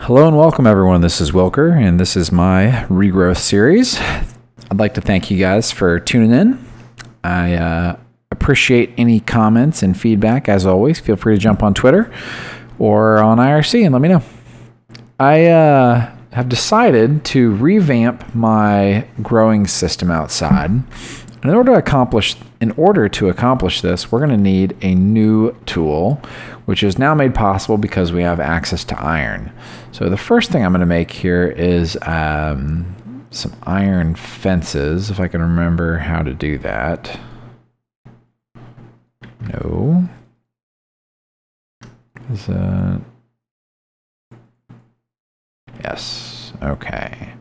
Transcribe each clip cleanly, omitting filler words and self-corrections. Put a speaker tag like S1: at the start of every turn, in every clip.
S1: Hello and welcome everyone, this is Wylker and this is my Regrowth series. I'd like to thank you guys for tuning in. I appreciate any comments and feedback as always. Feel free to jump on Twitter or on IRC and let me know. I have decided to revamp my growing system outside. In order to accomplish this, we're going to need a new tool, which is now made possible because we have access to iron. So the first thing I'm going to make here is some iron fences, if I can remember how to do that. No. Is that... Yes. Okay.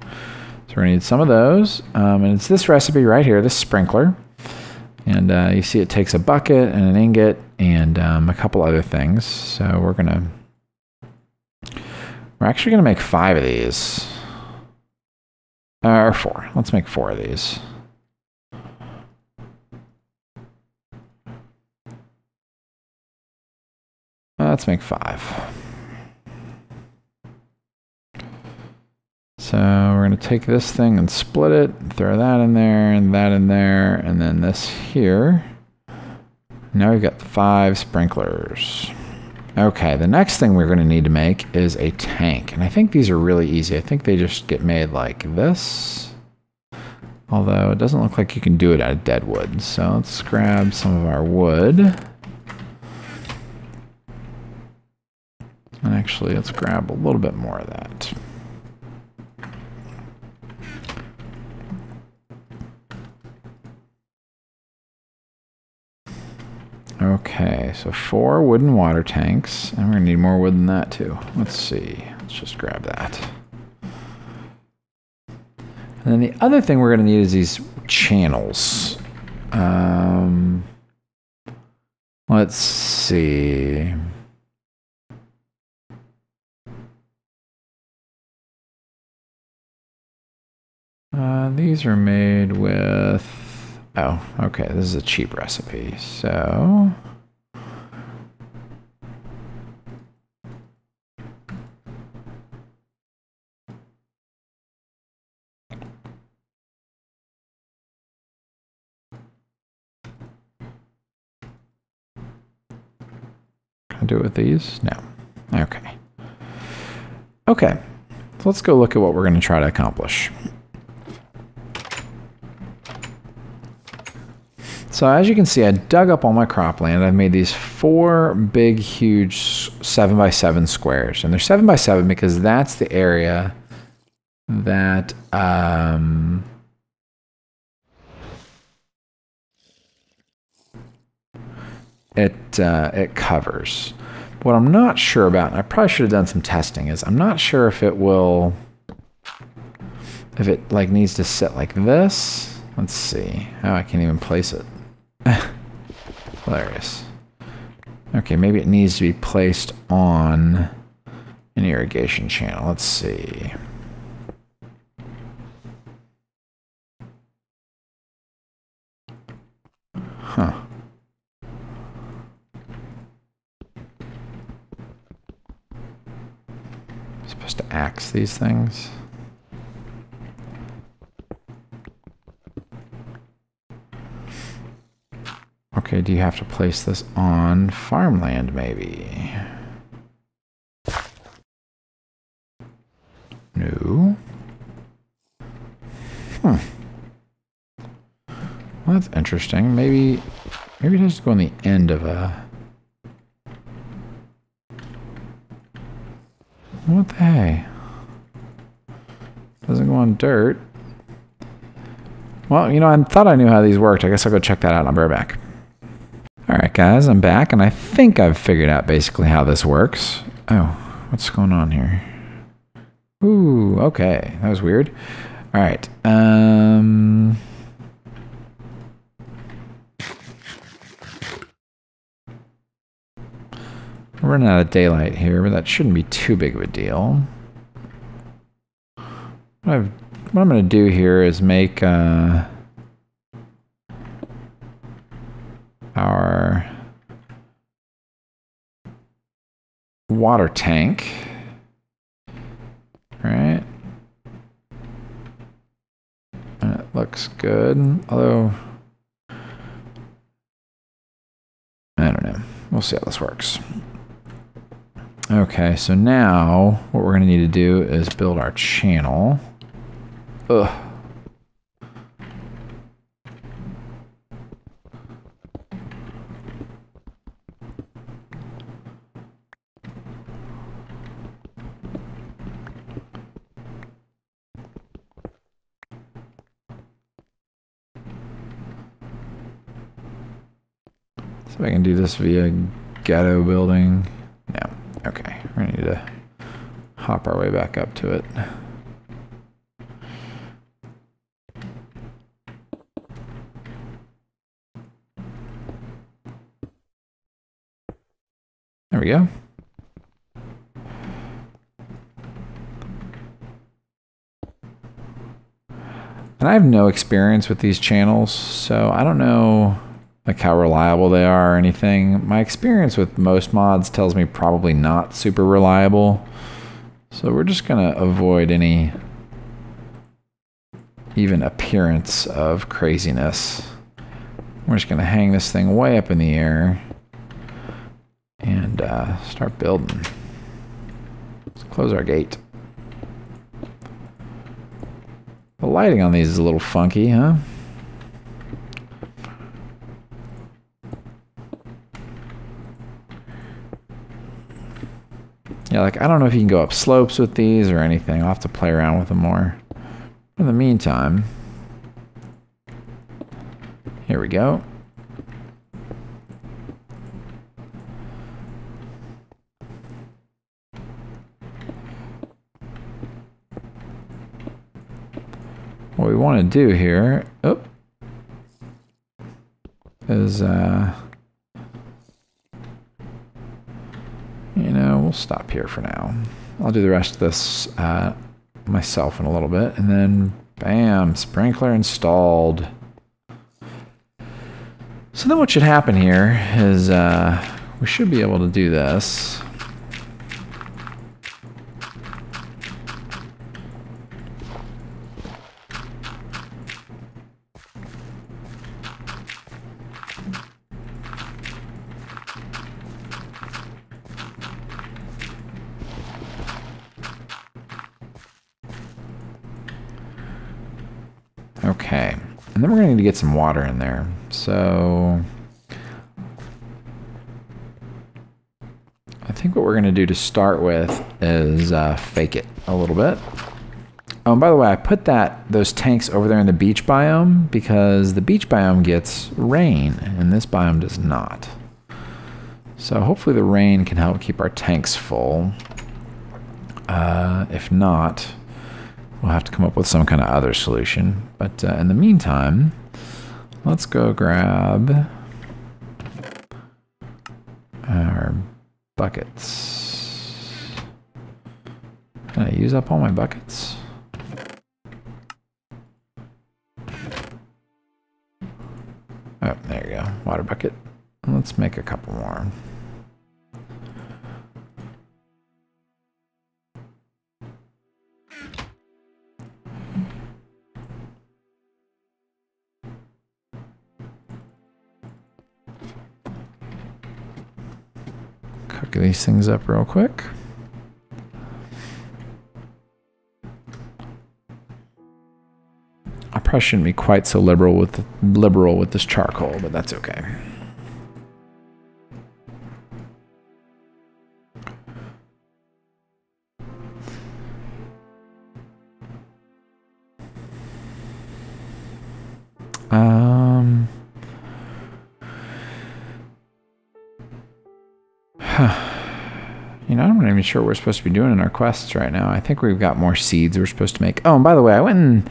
S1: So we're going to need some of those. And it's this recipe right here, this sprinkler. And you see it takes a bucket and an ingot and a couple other things. So we're actually going to make 5 of these. Or 4. Let's make 4 of these. Let's make 5. So we're going to take this thing and split it, throw that in there, and then this here. Now we've got 5 sprinklers. Okay, the next thing we're going to need to make is a tank. And I think these are really easy. I think they just get made like this. Although it doesn't look like you can do it out of dead wood. So let's grab some of our wood. And actually, let's grab a little bit more of that. Okay, so 4 wooden water tanks, and we're gonna need more wood than that too. Let's see, let's just grab that. And then the other thing we're gonna need is these channels. Let's see. These are made with... Oh, okay, this is a cheap recipe, so... Can I do it with these? No. Okay. Okay, so let's go look at what we're going to try to accomplish. So as you can see, I dug up all my cropland. I've made these 4 big, huge 7x7 squares. And they're 7x7 because that's the area that it covers. What I'm not sure about, and I probably should have done some testing, is I'm not sure if it will, if it like needs to sit like this. Let's see. Oh, I can't even place it. Hilarious. Okay, maybe it needs to be placed on an irrigation channel. Let's see. Huh. I'm supposed to axe these things. Okay, do you have to place this on farmland, maybe? No. Well, that's interesting. Maybe it has to go on the end of a... What the hey? Doesn't go on dirt. Well, you know, I thought I knew how these worked. I guess I'll go check that out. I'll be right back. Alright guys, I'm back and I think I've figured out basically how this works. Oh, what's going on here? Ooh, okay. That was weird. Alright. We're running out of daylight here, but that shouldn't be too big of a deal. What I'm going to do here is make our water tank looks good. Although, I don't know. We'll see how this works. Okay, so now what we're going to need to do is build our channel. Ugh. So I can do this via ghetto building. No. Okay. We're going to need to hop our way back up to it. There we go. And I have no experience with these channels, so I don't know like how reliable they are or anything. My experience with most mods tells me probably not super reliable. So we're just gonna avoid any even appearance of craziness. We're just gonna hang this thing way up in the air and start building. Let's close our gate. The lighting on these is a little funky, huh? Yeah, like, I don't know if you can go up slopes with these or anything. I'll have to play around with them more. In the meantime, here we go. What we want to do here, is, you know, we'll stop here for now. I'll do the rest of this myself in a little bit, and then, bam, sprinkler installed. So then what should happen here is we should be able to do this. Okay, and then we're going to need to get some water in there. So I think what we're going to do to start with is fake it a little bit. Oh, and by the way, I put those tanks over there in the beach biome because the beach biome gets rain and this biome does not. So hopefully the rain can help keep our tanks full. If not, we'll have to come up with some kind of other solution. But in the meantime, let's go grab our buckets. Can I use up all my buckets? Oh, there you go. Water bucket. Let's make a couple more. Cook these things up real quick. I probably shouldn't be quite so liberal with this charcoal, but that's okay. You know, I'm not even sure what we're supposed to be doing in our quests right now. I think we've got more seeds we're supposed to make. Oh, and by the way, I went and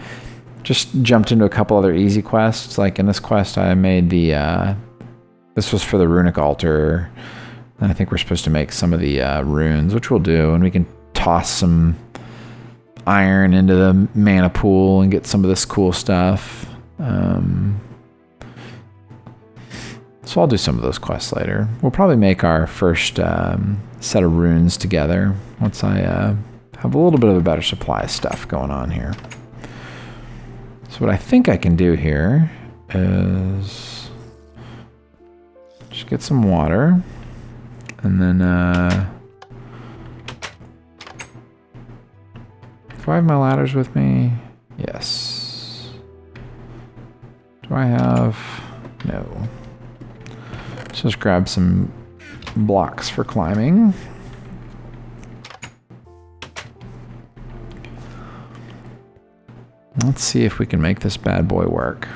S1: just jumped into a couple other easy quests. Like in this quest, I made the, this was for the runic altar. And I think we're supposed to make some of the runes, which we'll do. And we can toss some iron into the mana pool and get some of this cool stuff. So I'll do some of those quests later. We'll probably make our first set of runes together once I have a little bit of a better supply of stuff going on here. So what I think I can do here is just get some water, and then do I have my ladders with me? Yes. Do I have... No. So just grab some blocks for climbing. Let's see if we can make this bad boy work.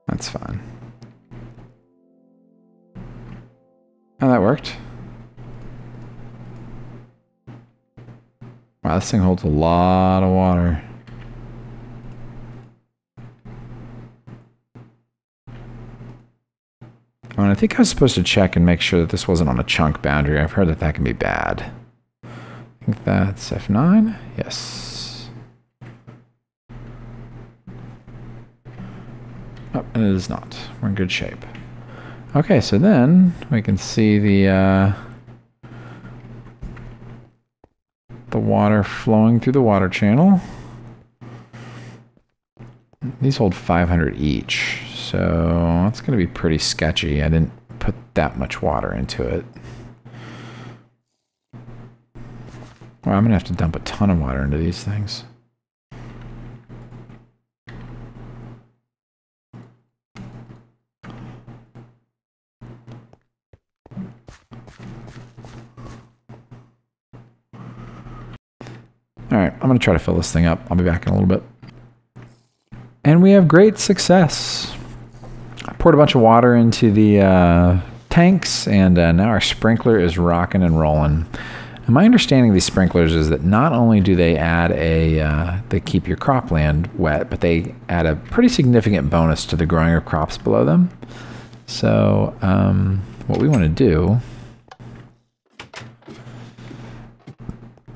S1: That's fine. Oh, that worked. Wow, this thing holds a lot of water. Oh, and I think I was supposed to check and make sure that this wasn't on a chunk boundary. I've heard that that can be bad. I think that's F9. Yes. Oh, and it is not. We're in good shape. Okay, so then we can see the water flowing through the water channel. These hold 500 each, so that's going to be pretty sketchy. I didn't put that much water into it. Well, I'm going to have to dump a ton of water into these things. All right, I'm going to try to fill this thing up. I'll be back in a little bit. And we have great success. I poured a bunch of water into the tanks, and now our sprinkler is rocking and rolling. And my understanding of these sprinklers is that not only do they add they keep your cropland wet, but they add a pretty significant bonus to the growing of crops below them. So what we want to do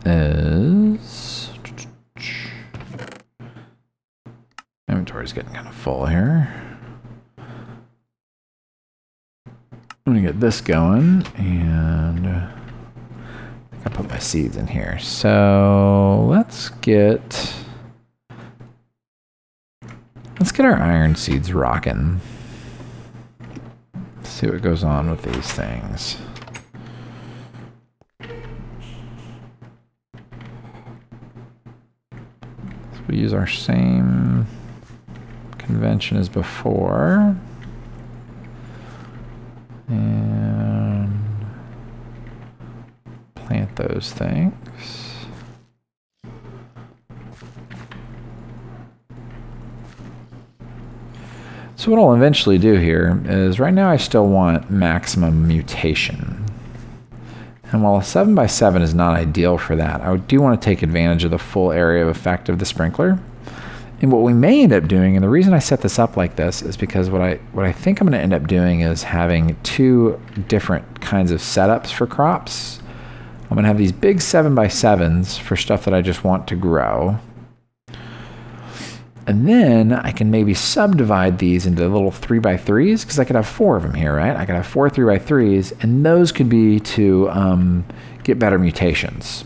S1: is... Inventory's getting kind of full here. I'm going to get this going, and I put my seeds in here. So let's get our iron seeds rocking. Let's see what goes on with these things. So we use our same convention as before. And plant those things. So what I'll eventually do here is, right now I still want maximum mutation. And while a 7x7 is not ideal for that, I do want to take advantage of the full area of effect of the sprinkler. And what we may end up doing, and the reason I set this up like this, is because what I think I'm going to end up doing is having two different kinds of setups for crops. I'm going to have these big 7x7s for stuff that I just want to grow. And then I can maybe subdivide these into little 3x3s, because I could have 4 of them here, right? I could have 4 3x3s, and those could be to get better mutations.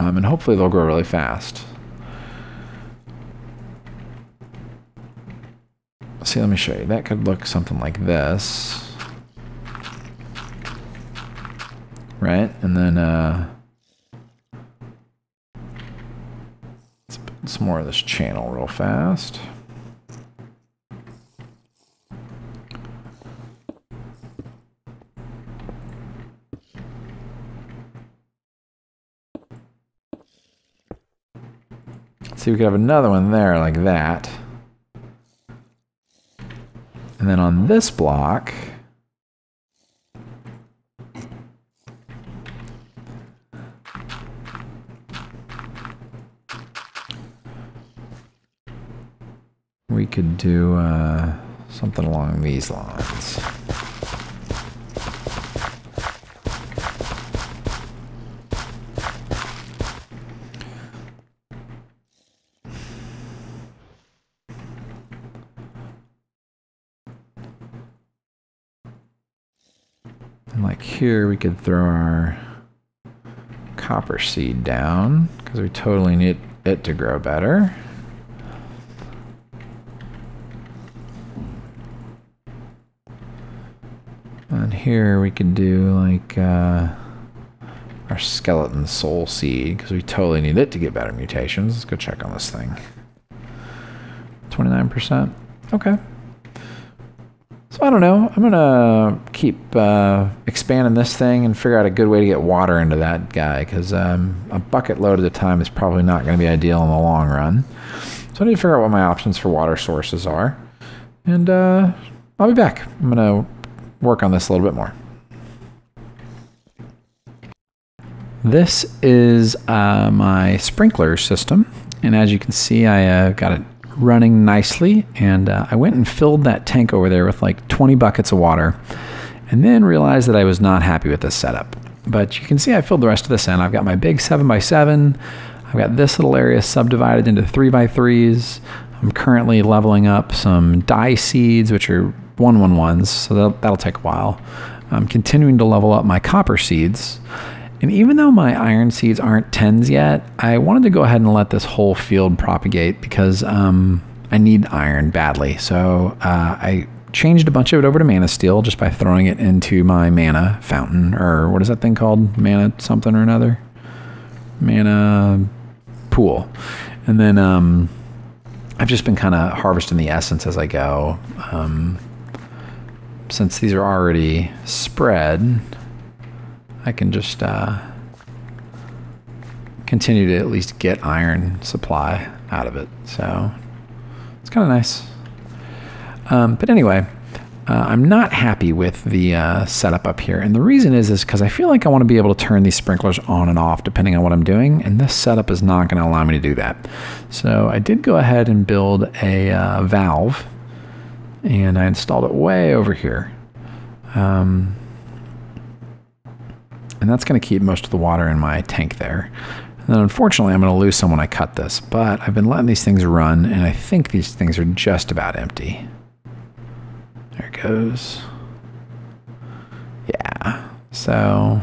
S1: And hopefully they'll grow really fast. See, let me show you. That could look something like this. Right? And then let's put some more of this channel real fast. See, we could have another one there like that. And then on this block, could do something along these lines. And like here, we could throw our copper seed down because we totally need it to grow better. And here we could do like our skeleton soul seed because we totally need it to get better mutations. Let's go check on this thing. 29%. Okay. So I don't know. I'm gonna keep expanding this thing and figure out a good way to get water into that guy because a bucket load at a time is probably not going to be ideal in the long run. So I need to figure out what my options for water sources are, and I'll be back. I'm gonna work on this a little bit more. This is my sprinkler system, and as you can see, I got it running nicely, and I went and filled that tank over there with like 20 buckets of water, and then realized that I was not happy with this setup. But you can see I filled the rest of this in. I've got my big 7x7. I've got this little area subdivided into 3x3s. I'm currently leveling up some dye seeds, which are 111s, so that'll take a while. I'm continuing to level up my copper seeds. And even though my iron seeds aren't 10s yet, I wanted to go ahead and let this whole field propagate because I need iron badly. So I changed a bunch of it over to mana steel just by throwing it into my mana fountain, or what is that thing called? Mana something or another? Mana pool. And then I've just been kind of harvesting the essence as I go. Since these are already spread, I can just continue to at least get iron supply out of it. So it's kind of nice. But anyway, I'm not happy with the setup up here. And the reason is because I feel like I want to be able to turn these sprinklers on and off depending on what I'm doing. And this setup is not going to allow me to do that. So I did go ahead and build a valve, and I installed it way over here. And that's going to keep most of the water in my tank there. And then unfortunately, I'm going to lose some when I cut this, but I've been letting these things run, and I think these things are just about empty. There it goes. Yeah. So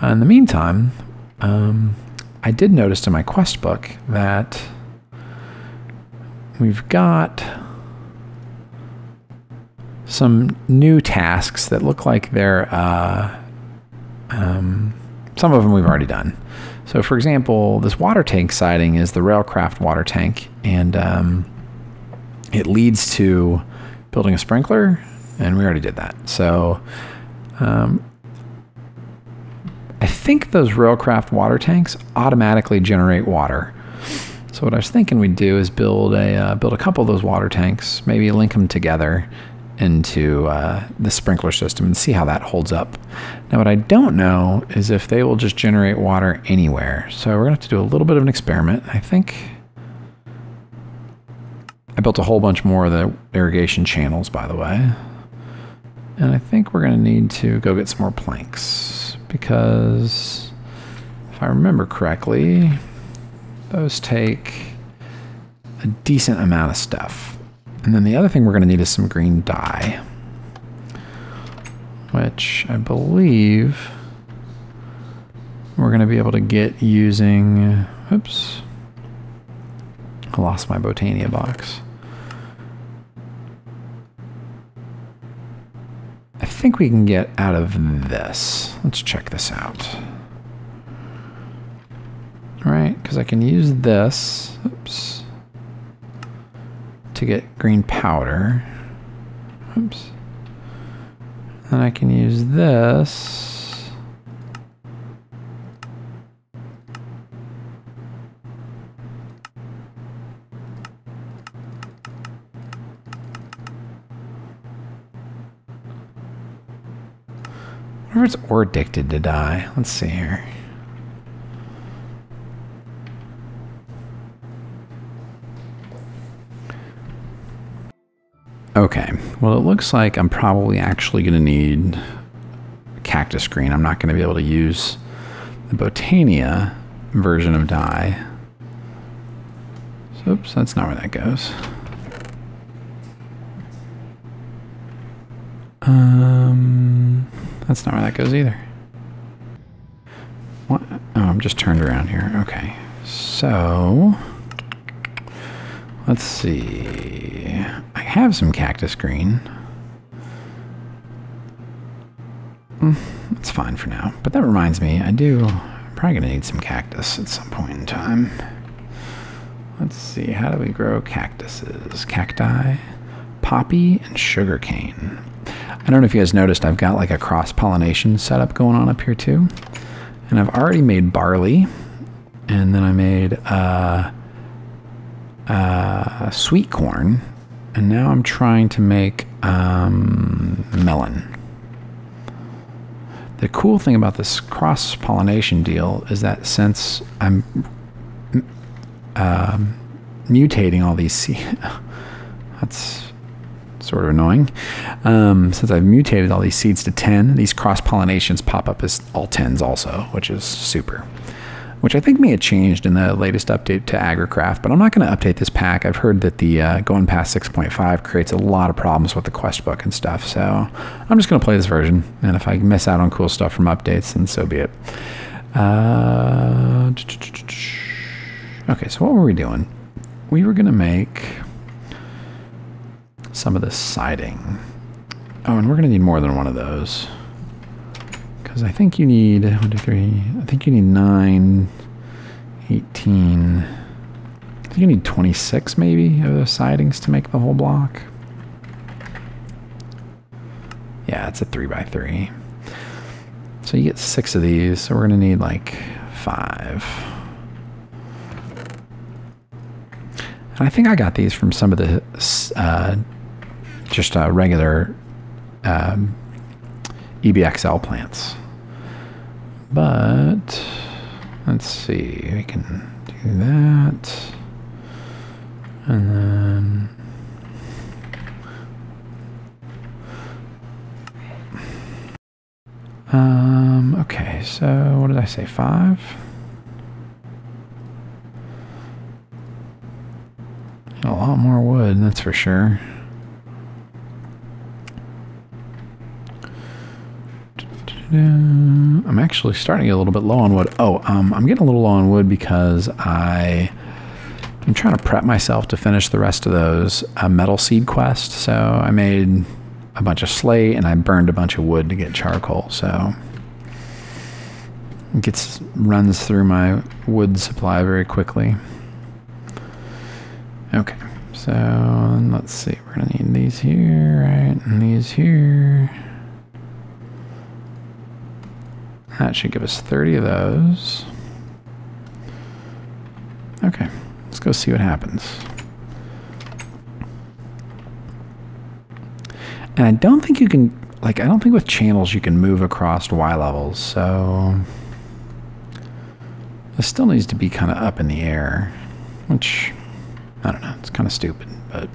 S1: in the meantime, I did notice in my quest book that we've got some new tasks that look like they're some of them we've already done. So for example, this water tank siding is the Railcraft water tank, and it leads to building a sprinkler, and we already did that. So I think those Railcraft water tanks automatically generate water. So what I was thinking we'd do is build a couple of those water tanks, maybe link them together into the sprinkler system and see how that holds up. Now what I don't know is if they will just generate water anywhere. So we're gonna have to do a little bit of an experiment. I think I built a whole bunch more of the irrigation channels, by the way. And I think we're gonna need to go get some more planks because if I remember correctly, those take a decent amount of stuff. And then the other thing we're going to need is some green dye, which I believe we're going to be able to get using, oops, I lost my Botania box. I think we can get out of this. Let's check this out. All right, because I can use this, oops, to get green powder. Oops. And I can use this I wonder if it's ore addicted to dye. Let's see here. Well, it looks like I'm probably actually going to need cactus green. I'm not going to be able to use the Botania version of dye. So, oops, that's not where that goes. That's not where that goes either. What? Oh, I'm just turned around here. Okay. So, let's see. I have some cactus green. That's fine for now. But that reminds me, I'm probably going to need some cactus at some point in time. Let's see, how do we grow cactuses? Cacti, poppy, and sugarcane. I don't know if you guys noticed, I've got like a cross-pollination setup going on up here too. And I've already made barley, and then I made sweet corn, and now I'm trying to make melon. The cool thing about this cross-pollination deal is that since I'm mutating all these seeds, that's sort of annoying. Since I've mutated all these seeds to 10, these cross-pollinations pop up as all 10s also, which is super. Which I think may have changed in the latest update to AgriCraft, but I'm not going to update this pack. I've heard that the going past 6.5 creates a lot of problems with the quest book and stuff, so I'm just going to play this version, and if I miss out on cool stuff from updates, then so be it. Okay, so what were we doing? We were going to make some of this siding. Oh, and we're going to need more than one of those. Because I think you need, 1, 2, 3, I think you need 9, 18, I think you need 26 maybe of those sidings to make the whole block. Yeah, it's a 3x3. So you get 6 of these, so we're going to need like 5. And I think I got these from some of the just regular EBXL plants. But let's see, we can do that. And then okay, so what did I say, 5? A lot more wood, that's for sure. I'm actually starting to get a little bit low on wood. Oh, I'm getting a little low on wood because I'm trying to prep myself to finish the rest of those metal seed quests. So I made a bunch of slate and I burned a bunch of wood to get charcoal. So it runs through my wood supply very quickly. Okay, so let's see. We're gonna need these here, right, and these here. That should give us 30 of those. Okay, let's go see what happens. And I don't think you can, like, I don't think with channels you can move across Y levels, so this still needs to be kind of up in the air, which, I don't know, it's kind of stupid, but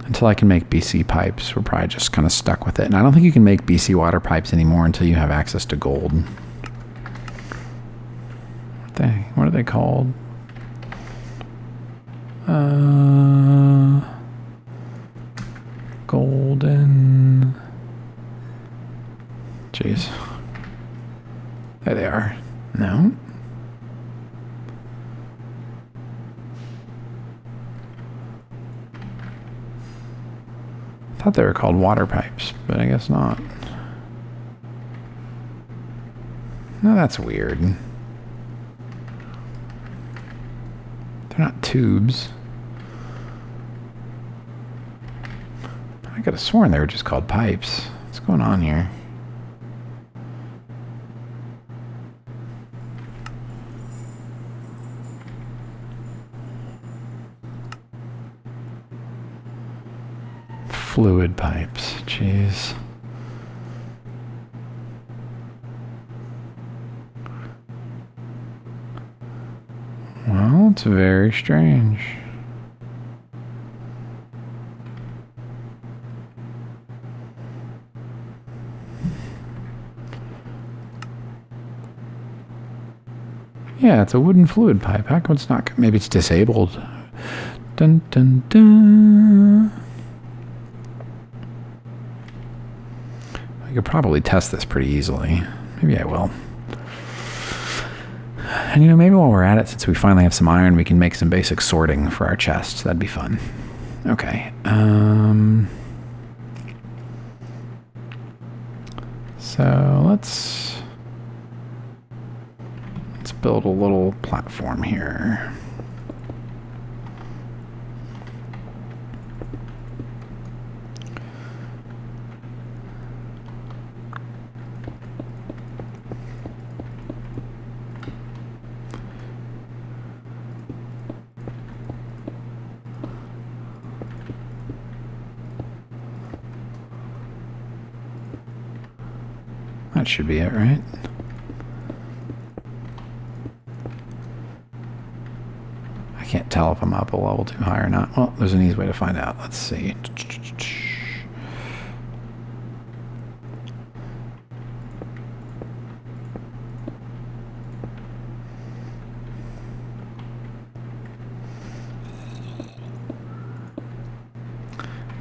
S1: until I can make BC pipes, we're probably just kind of stuck with it. And I don't think you can make BC water pipes anymore until you have access to gold. What are they called? Golden. Jeez. There they are. No. I thought they were called water pipes, but I guess not. No, that's weird. They're not tubes. I could have sworn they were just called pipes. What's going on here? Fluid pipes, jeez. Well, it's very strange. Yeah, it's a wooden fluid pipe. How come it's not? Maybe it's disabled. Dun, dun, dun. I could probably test this pretty easily. Maybe I will. And you know, maybe while we're at it, since we finally have some iron, we can make some basic sorting for our chests. That'd be fun. Okay. So let's build a little platform here. That should be it, right? I can't tell if I'm up a level too high or not. Well, there's an easy way to find out. Let's see.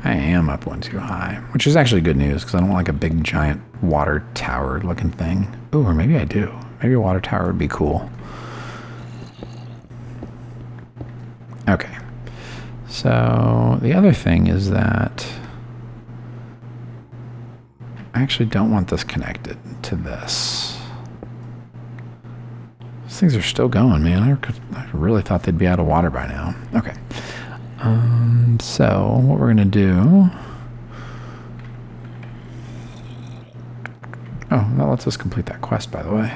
S1: I am up one too high, which is actually good news because I don't want like a big giant water tower looking thing. Ooh, or maybe I do. Maybe a water tower would be cool. Okay. So the other thing is that I actually don't want this connected to this. These things are still going, man. I really thought they'd be out of water by now. Okay. So what we're gonna do. Oh, that lets us complete that quest, by the way.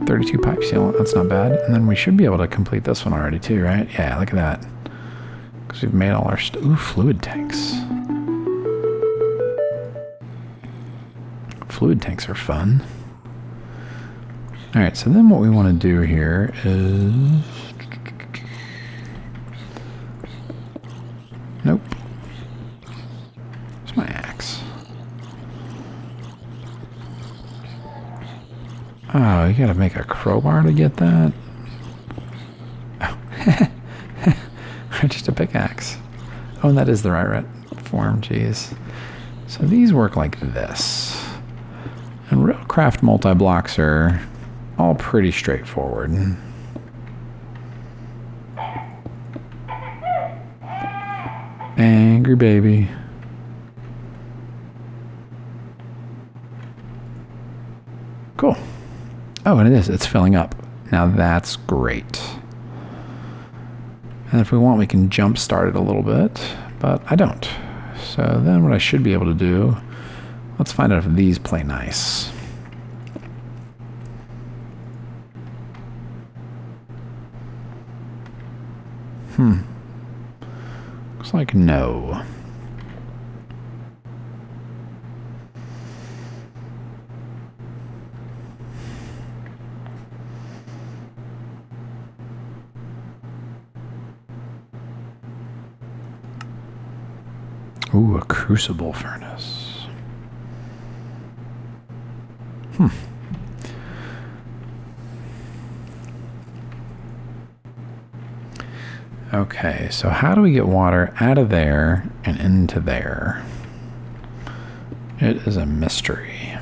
S1: 32 pipe seal, that's not bad. And then we should be able to complete this one already too, right? Yeah, look at that. Because we've made all our ooh, fluid tanks. Fluid tanks are fun. All right, so then what we want to do here is... Nope. Where's my axe? Oh, you gotta make a crowbar to get that? Oh. Just a pickaxe. Oh, and that is the right form, jeez. So these work like this. And Railcraft multi-blocks are all pretty straightforward. Angry baby. Cool. Oh, and it is. It's filling up. Now that's great. And if we want, we can jump start it a little bit, but I don't. So then what I should be able to do, let's find out if these play nice. Looks like no. Ooh, a crucible furnace. Okay, so how do we get water out of there and into there? It is a mystery.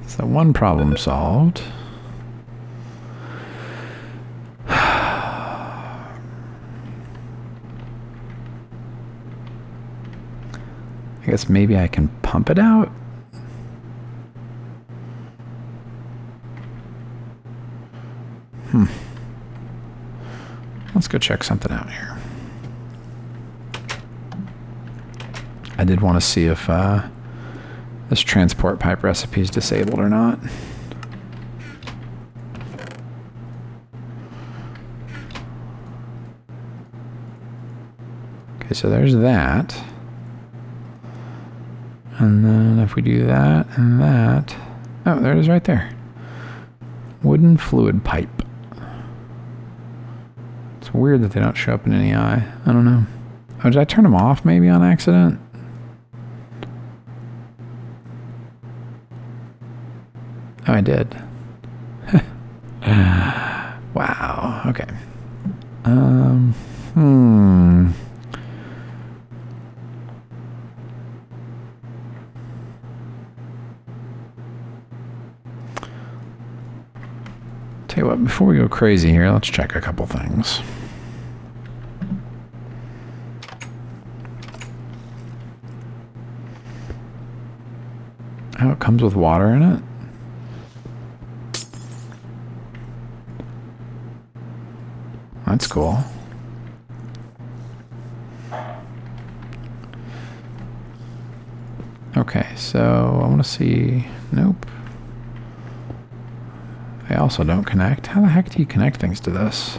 S1: So one problem solved. I guess maybe I can pump it out. Let's go check something out here. I did want to see if this transport pipe recipe is disabled or not. Okay, so there's that. And then if we do that and that, oh, there it is right there. Wooden fluid pipe. It's weird that they don't show up in any eye. I don't know. Oh, did I turn them off maybe on accident? Oh, I did. Wow. Okay. Tell you what, before we go crazy here, let's check a couple things. Oh, it comes with water in it? That's cool. Okay, so I want to see... Nope. They also don't connect. How the heck do you connect things to this?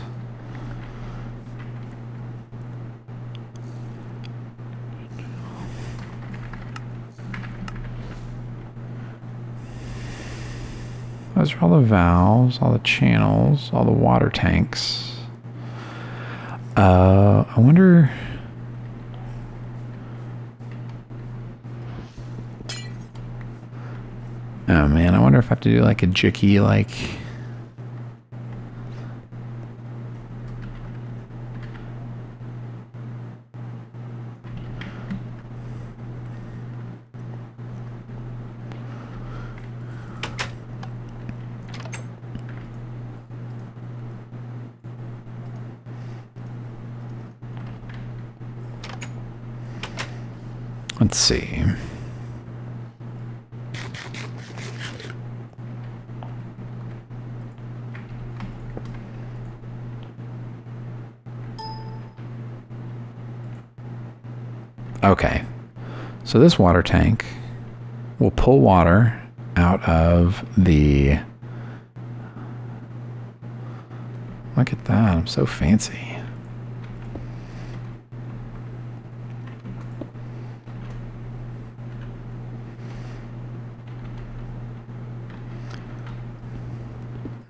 S1: Those are all the valves, all the channels, all the water tanks. I wonder... Oh man, I wonder if I have to do like a jicky, like... Let's see. Okay, so this water tank will pull water out of the... Look at that, I'm so fancy.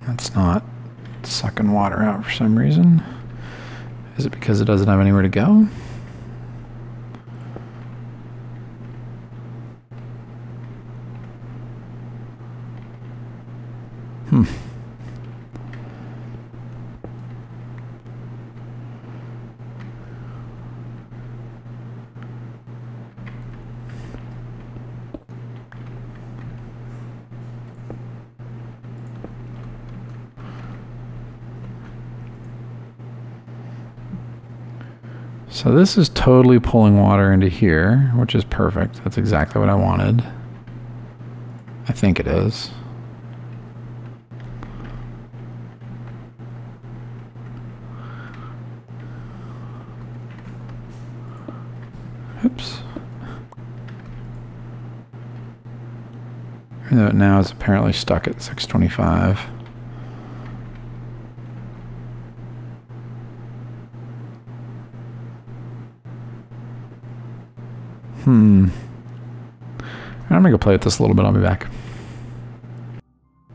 S1: That's not sucking water out for some reason. Is it because it doesn't have anywhere to go? So this is totally pulling water into here, which is perfect. That's exactly what I wanted. I think it is. Oops. Even though it now is apparently stuck at 625. I'm gonna go play with this a little bit. I'll be back.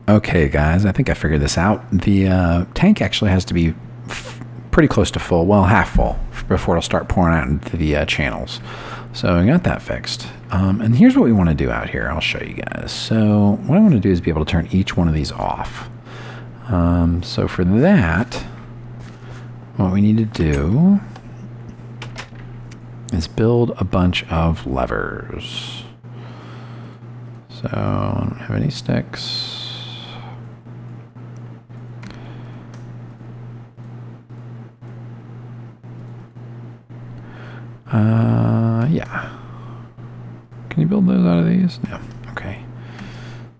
S1: Okay, guys, I think I figured this out. The tank actually has to be pretty close to full, well, half full, before it'll start pouring out into the channels. So I got that fixed. And here's what we want to do out here. I'll show you guys. So what I want to do is be able to turn each one of these off. So for that, what we need to do is build a bunch of levers. So I don't have any sticks. Yeah. Can you build those out of these? No. Okay.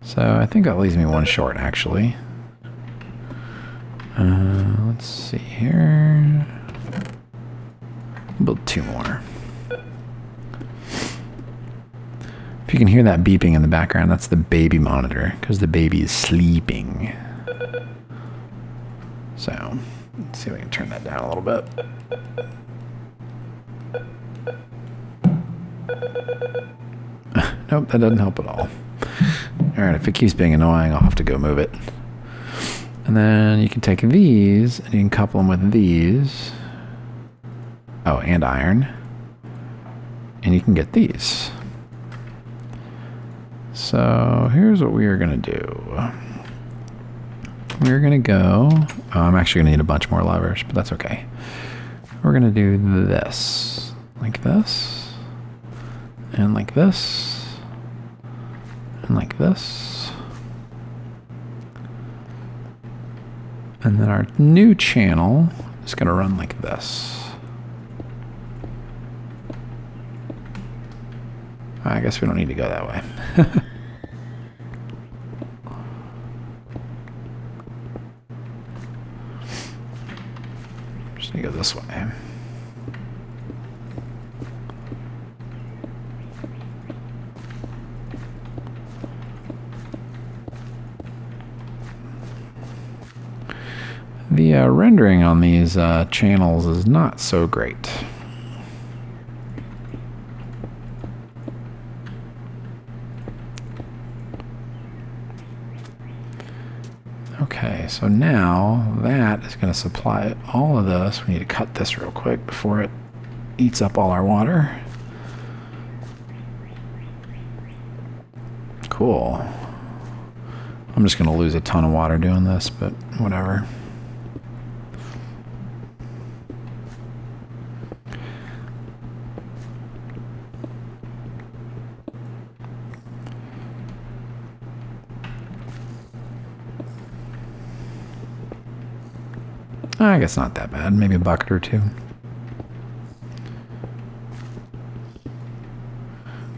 S1: So I think that leaves me one short, actually. Let's see here. Build two more. If you can hear that beeping in the background, that's the baby monitor, because the baby is sleeping. So, let's see if we can turn that down a little bit. Nope, that doesn't help at all. Alright, if it keeps being annoying, I'll have to go move it. And then you can take these, and you can couple them with these. Oh, and iron. and you can get these. So here's what we are going to do. We're going to go, oh, I'm actually going to need a bunch more levers, but that's okay. We're going to do this, like this, and like this, and like this. And then our new channel is going to run like this. I guess we don't need to go that way. Just need to go this way. The rendering on these channels is not so great. Okay, so now that is going to supply all of this. We need to cut this real quick before it eats up all our water. Cool. I'm just going to lose a ton of water doing this, but whatever. I guess not that bad. Maybe a bucket or two.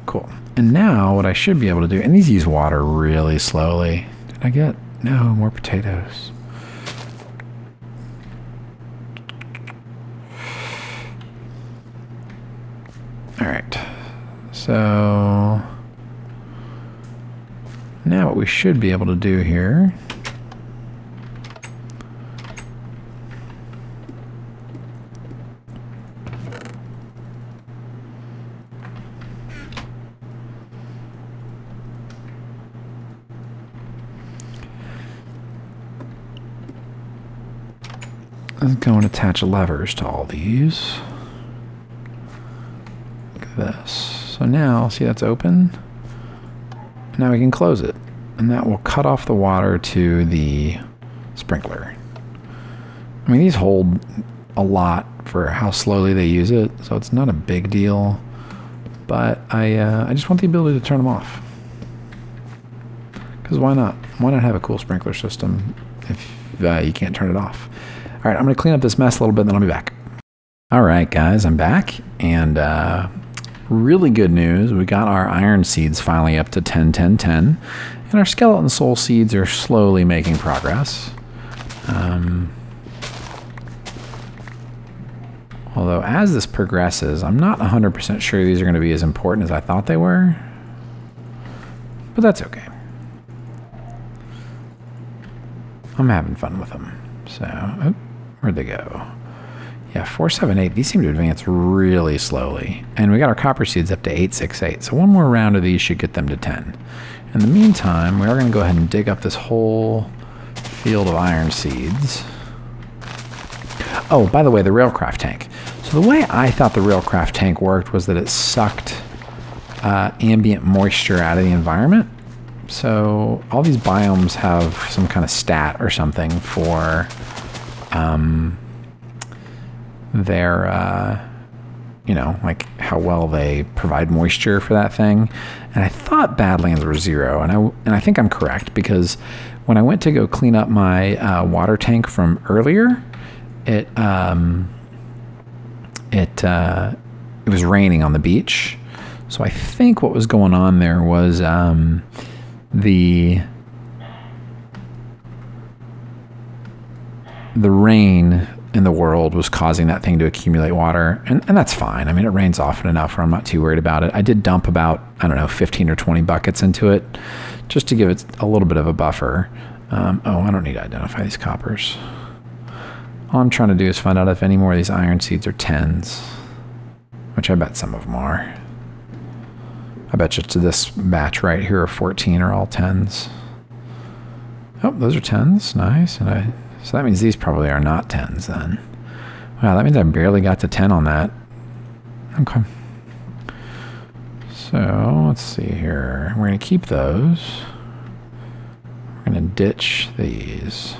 S1: Cool. And now what I should be able to do, and these use water really slowly. Did I get? No, more potatoes. All right. So now what we should be able to do here is go and attach levers to all these. Look at this. So now, see that's open? Now we can close it. And that will cut off the water to the sprinkler. I mean, these hold a lot for how slowly they use it, so it's not a big deal. But I just want the ability to turn them off. Because why not? Why not have a cool sprinkler system if you can't turn it off? All right, I'm going to clean up this mess a little bit, and then I'll be back. All right, guys, I'm back. And really good news. We got our iron seeds finally up to 10, 10, 10. And our skeleton soul seeds are slowly making progress. Although as this progresses, I'm not 100% sure these are going to be as important as I thought they were. But that's okay. I'm having fun with them. So, oh, where'd they go? Yeah, 4, 7, 8. These seem to advance really slowly. And we got our copper seeds up to 8, 6, 8. So one more round of these should get them to 10. In the meantime, we are going to go ahead and dig up this whole field of iron seeds. Oh, by the way, the Railcraft tank. So the way I thought the Railcraft tank worked was that it sucked ambient moisture out of the environment. So all these biomes have some kind of stat or something for their, you know, like how well they provide moisture for that thing. And I thought Badlands were 0, and I think I'm correct, because when I went to go clean up my water tank from earlier, it was raining on the beach. So I think what was going on there was the rain in the world was causing that thing to accumulate water, and that's fine. I mean, it rains often enough where I'm not too worried about it. I did dump about, I don't know, 15 or 20 buckets into it just to give it a little bit of a buffer. Oh, I don't need to identify these coppers. All I'm trying to do is find out if any more of these iron seeds are 10s, which I bet some of them are. I bet you to this batch right here of 14 are all 10s. Oh, those are 10s. Nice. And so that means these probably are not 10s then. Wow, that means I barely got to 10 on that. Okay. So let's see here. We're going to keep those. We're going to ditch these.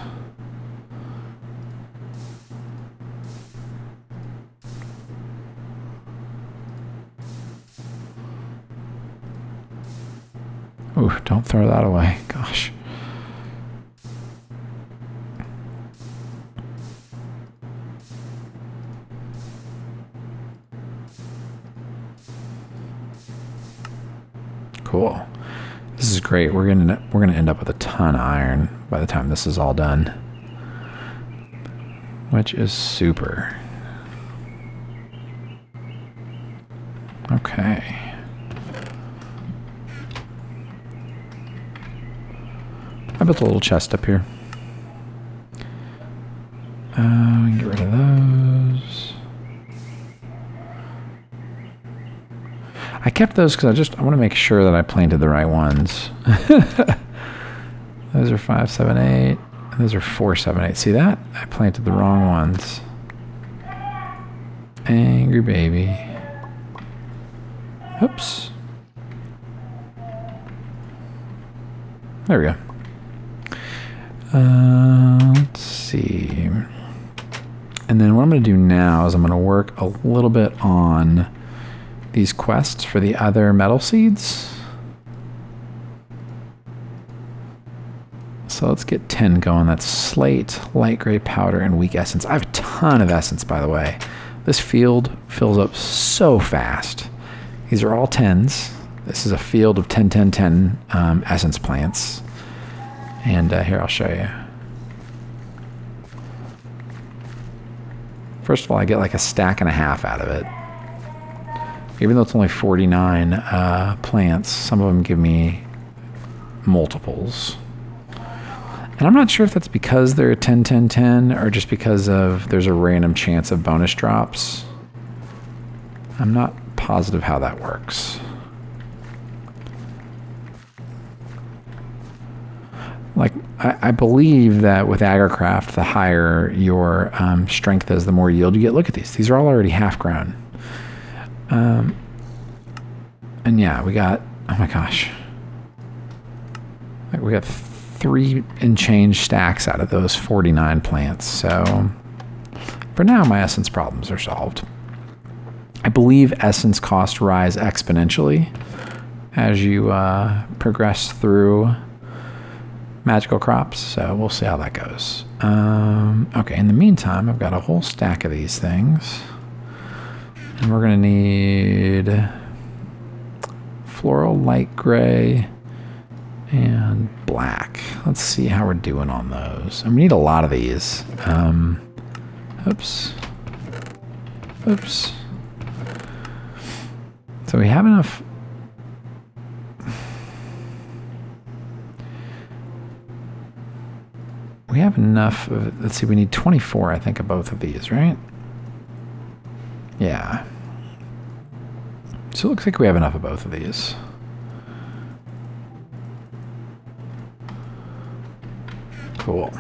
S1: Ooh, don't throw that away. Gosh. Cool. This is great. We're gonna end up with a ton of iron by the time this is all done, which is super. Okay. I built a little chest up here. We can get rid of those. I kept those because I want to make sure that I planted the right ones. Those are 5, 7, 8. And those are 4, 7, 8. See that? I planted the wrong ones. Angry baby. Oops. There we go. Let's see. And then what I'm going to do now is I'm going to work a little bit on these quests for the other metal seeds. So let's get 10 going. That's slate, light gray powder, and weak essence. I have a ton of essence, by the way. This field fills up so fast. These are all 10s. This is a field of 10, 10, 10 essence plants. And here, I'll show you. First of all, I get like a stack and a half out of it. Even though it's only 49 plants, some of them give me multiples. And I'm not sure if that's because they're 10, 10, 10 or just because of there's a random chance of bonus drops. I'm not positive how that works. Like, I believe that with Agricraft, the higher your strength is, the more yield you get. Look at these. These are all already half grown. And yeah, we got, oh my gosh. We got 3 and change stacks out of those 49 plants. So for now, my essence problems are solved. I believe essence costs rise exponentially as you progress through magical crops, so we'll see how that goes. Okay, in the meantime, I've got a whole stack of these things. And we're going to need floral, light gray, and black. Let's see how we're doing on those. And we need a lot of these. Oops. Oops. So we have enough. We have enough of, let's see, we need 24, I think, of both of these, right? Yeah. So it looks like we have enough of both of these. Cool.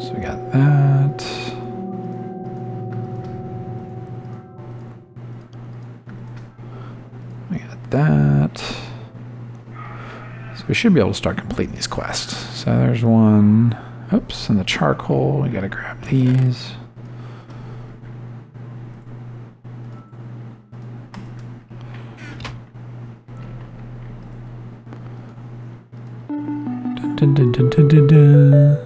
S1: So we got that. We got that. So we should be able to start completing these quests. So there's one. Oops, and the charcoal. We gotta grab these. Dun, dun, dun, dun, dun, dun.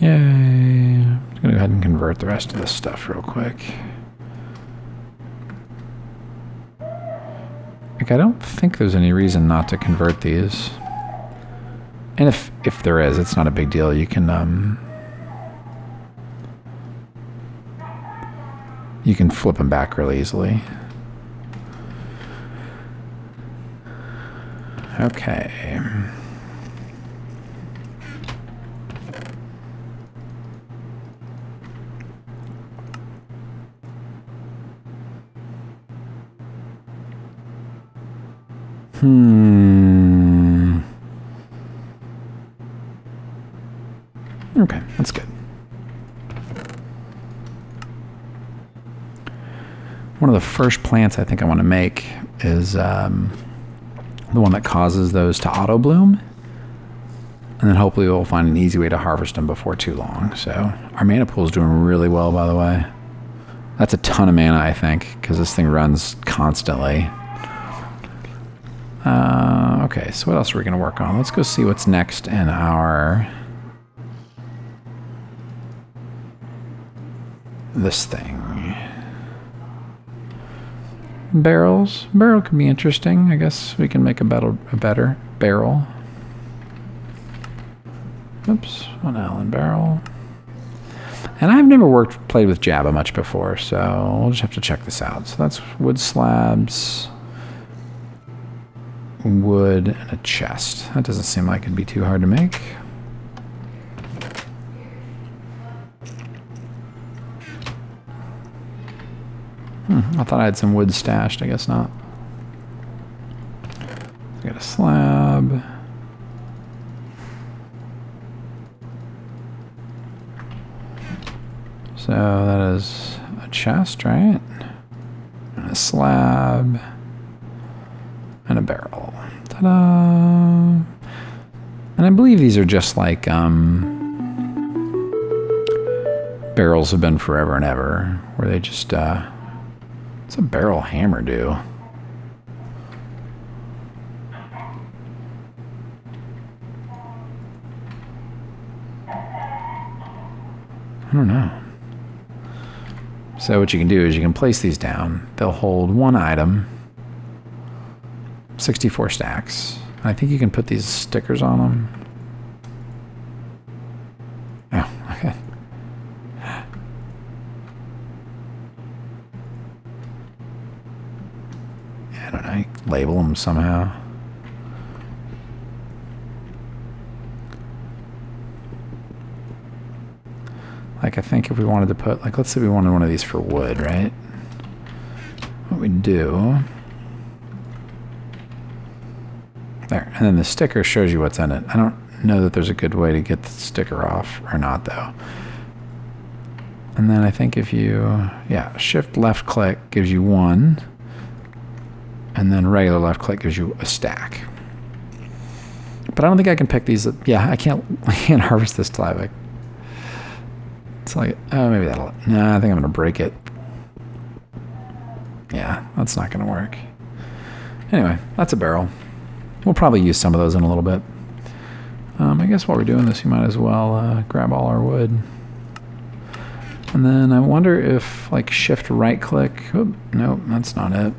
S1: Yay. I'm going to go ahead and convert the rest of this stuff real quick. Like, I don't think there's any reason not to convert these. And if there is, it's not a big deal. You can flip them back really easily. Okay. Okay, that's good. One of the first plants I think I want to make is the one that causes those to auto bloom. And then hopefully we'll find an easy way to harvest them before too long. So our mana pool is doing really well, by the way. That's a ton of mana, I think, because this thing runs constantly. Okay, so what else are we going to work on? Let's go see what's next in our... this thing. Barrels. Barrel could be interesting. I guess we can make a better barrel. Oops, one Allen barrel. And I've never played with Jabba much before, so we'll just have to check this out. So that's wood slabs, wood, and a chest. That doesn't seem like it'd be too hard to make. I thought I had some wood stashed, I guess not. I got a slab. So that is a chest, right? And a slab. And a barrel. Ta-da! And I believe these are just like barrels have been forever and ever, where they just what's a barrel hammer do? I don't know. So what you can do is you can place these down. They'll hold one item, 64 stacks. I think you can put these stickers on them. Oh, okay. I don't know, label them somehow. Like, I think if we wanted to put, like, let's say we wanted one of these for wood, right? What we'd do... there. And then the sticker shows you what's in it. I don't know that there's a good way to get the sticker off or not, though. And then I think if you... yeah, shift left click gives you one. And then regular left click gives you a stack. But I don't think I can pick these... yeah, I can't harvest this till I have a... it's like, oh, maybe that'll... no, I think I'm going to break it. Yeah, that's not going to work. Anyway, that's a barrel. We'll probably use some of those in a little bit. I guess while we're doing this, you might as well grab all our wood. And then I wonder if, like, shift right click... oh, nope, that's not it.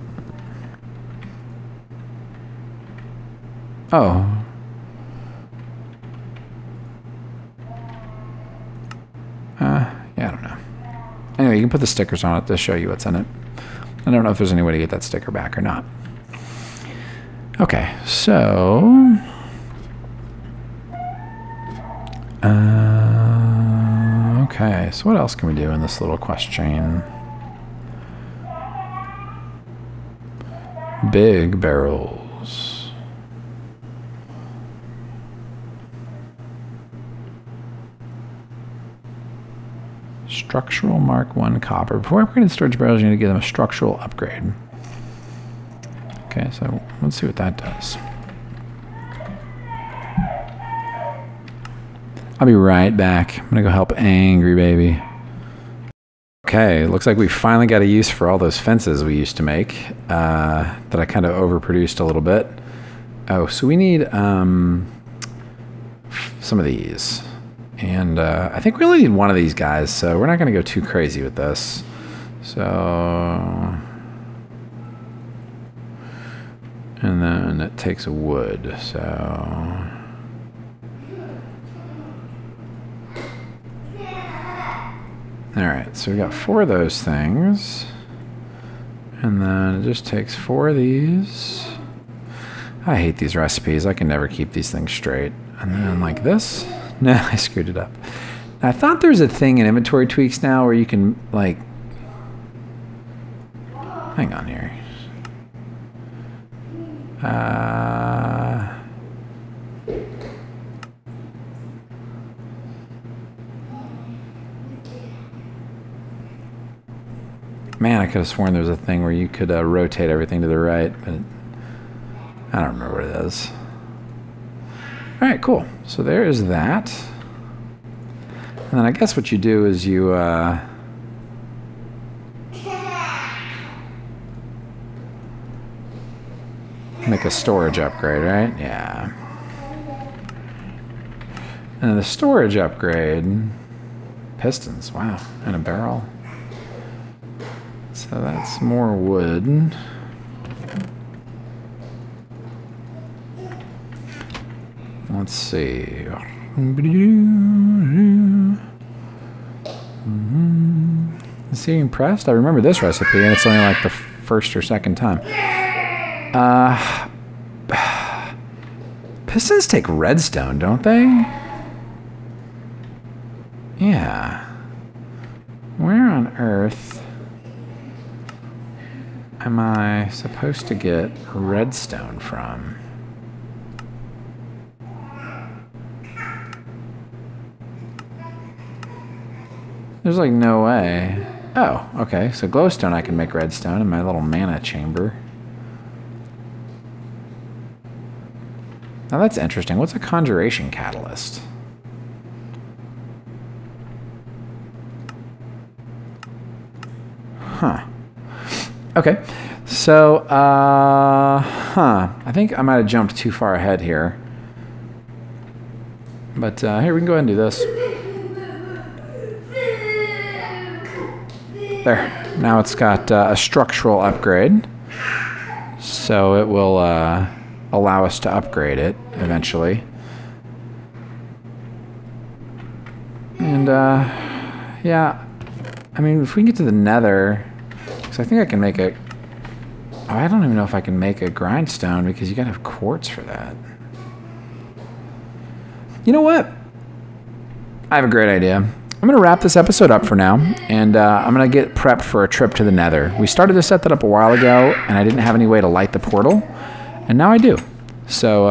S1: Oh. Yeah, I don't know. Anyway, you can put the stickers on it to show you what's in it. I don't know if there's any way to get that sticker back or not. Okay, so... okay, so what else can we do in this little quest chain? Big barrels. Structural Mark 1 copper. Before upgrading storage barrels, you need to give them a structural upgrade. Okay, so let's see what that does. I'll be right back. I'm gonna go help Angry Baby. Okay, looks like we finally got a use for all those fences we used to make that I kind of overproduced a little bit. Oh, so we need some of these. And I think we only need one of these guys, so we're not going to go too crazy with this. So... and then it takes a wood, so... alright, so we got 4 of those things. And then it just takes 4 of these. I hate these recipes. I can never keep these things straight. And then like this. No, I screwed it up. I thought there's a thing in inventory tweaks now where you can, like... hang on here. Man, I could have sworn there was a thing where you could rotate everything to the right, but I don't remember what it is. All right, cool. So there is that. And then I guess what you do is you make a storage upgrade, right? Yeah. And the storage upgrade, pistons, wow, and a barrel. So that's more wood. Let's see. Is he impressed? I remember this recipe, and it's only like the first or second time. Pistons take redstone, don't they? Yeah. Where on earth am I supposed to get redstone from? There's like no way. Oh, okay. So glowstone I can make redstone in my little mana chamber. Now that's interesting. What's a conjuration catalyst? Huh. Okay. So, I think I might have jumped too far ahead here. But here, we can go ahead and do this. There. Now it's got a structural upgrade. So it will allow us to upgrade it eventually. And yeah, I mean, if we can get to the nether, because I think I can make a... Oh, I don't even know if I can make a grindstone because you gotta have quartz for that. You know what? I have a great idea. I'm going to wrap this episode up for now, and I'm going to get prepped for a trip to the nether. We started to set that up a while ago, and I didn't have any way to light the portal, and now I do. So,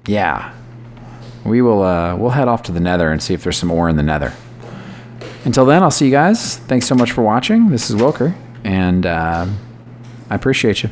S1: yeah. We'll head off to the nether and see if there's some ore in the nether. Until then, I'll see you guys. Thanks so much for watching. This is Wylker, and I appreciate you.